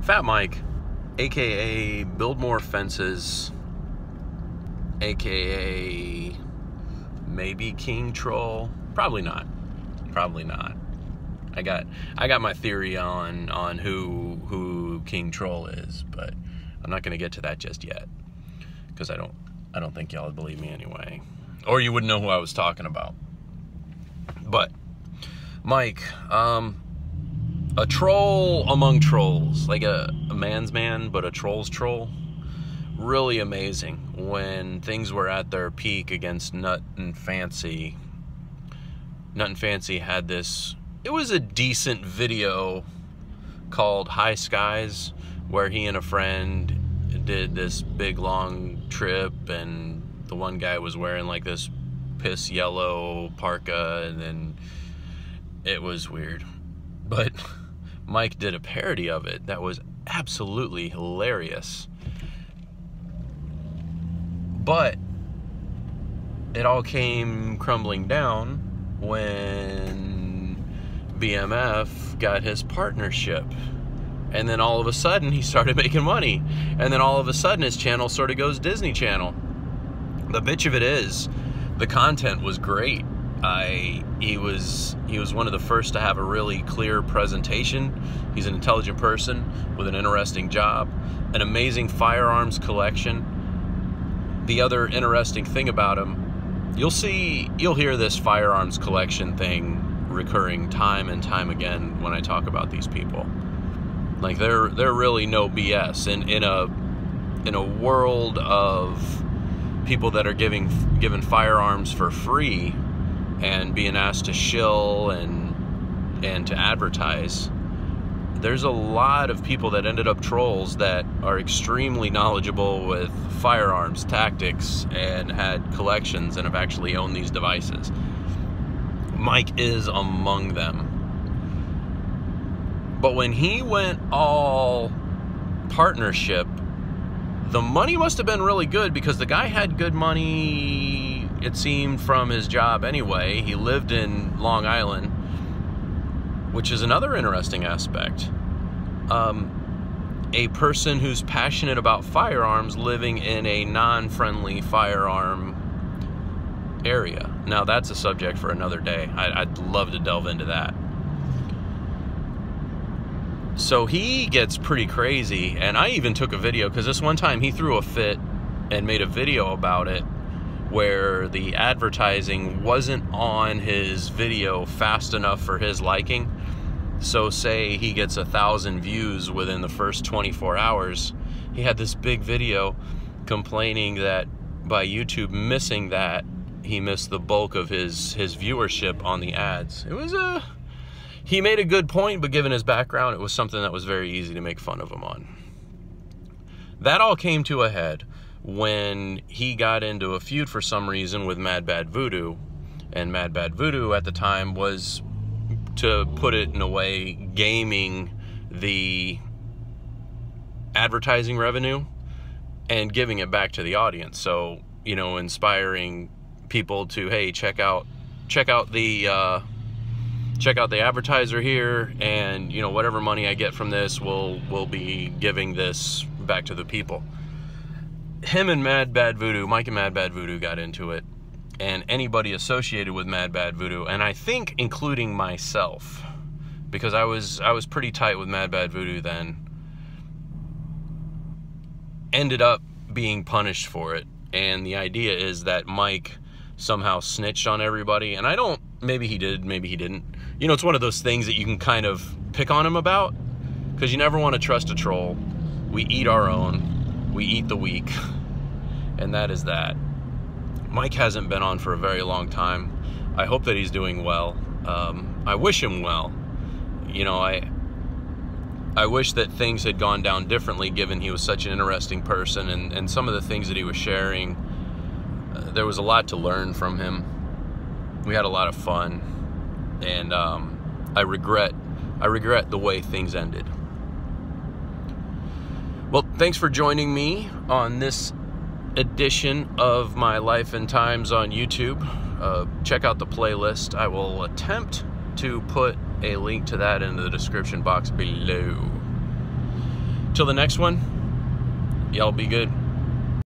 Fat Mike, aka Build More Fences, aka maybe King Troll. Probably not. Probably not. I got my theory on who King Troll is, but I'm not going to get to that just yet, because I don't think y'all would believe me anyway, or you wouldn't know who I was talking about. But Mike, a troll among trolls, like a man's man, but a troll's troll. Really amazing. When things were at their peak against Nut and Fancy, Nut and Fancy had this, it was a decent video called High Skies, where he and a friend did this big long trip, and the one guy was wearing like this piss yellow parka, and then it was weird. But Mike did a parody of it that was absolutely hilarious. But it all came crumbling down when BMF got his partnership. And then all of a sudden he started making money. And then all of a sudden his channel sort of goes Disney Channel. The bitch of it is, the content was great. He was one of the first to have a really clear presentation. He's an intelligent person with an interesting job, an amazing firearms collection. The other interesting thing about him, you'll hear this firearms collection thing recurring time and time again when I talk about these people. Like they're really no BS. In a world of people that are given firearms for free and being asked to shill and to advertise, there's a lot of people that ended up trolls that are extremely knowledgeable with firearms tactics and had collections and have actually owned these devices. Mike is among them. But when he went all partnership, the money must have been really good, because the guy had good money, it seemed, from his job anyway. He lived in Long Island, which is another interesting aspect. A person who's passionate about firearms living in a non-friendly firearm area. Now that's a subject for another day. I'd love to delve into that. So he gets pretty crazy, and I even took a video, because this one time he threw a fit and made a video about it, where the advertising wasn't on his video fast enough for his liking. So say he gets 1,000 views within the first 24 hours. He had this big video complaining that by YouTube missing that, he missed the bulk of his viewership on the ads. It was he made a good point, but given his background, it was something that was very easy to make fun of him on. That all came to a head when he got into a feud for some reason with Mad Bad Voodoo. And Mad Bad Voodoo at the time was, to put it in a way, gaming the advertising revenue and giving it back to the audience. So, you know, inspiring people to, hey, check out the advertiser here, and you know, whatever money I get from this will be giving this back to the people. Him and Mad Bad Voodoo, Mike and Mad Bad Voodoo, got into it, and anybody associated with Mad Bad Voodoo, and I think including myself, because I was pretty tight with Mad Bad Voodoo then, ended up being punished for it. And the idea is that Mike somehow snitched on everybody, and maybe he did, maybe he didn't. You know, it's one of those things that you can kind of pick on him about, because you never want to trust a troll. We eat our own, we eat the weak, and that is that. Mike hasn't been on for a very long time. I hope that he's doing well. I wish him well. You know, I wish that things had gone down differently, given he was such an interesting person, and some of the things that he was sharing, there was a lot to learn from him. We had a lot of fun, and I regret the way things ended. Well, thanks for joining me on this edition of my Life and Times on YouTube. Check out the playlist. I will attempt to put a link to that in the description box below. Till the next one, y'all be good.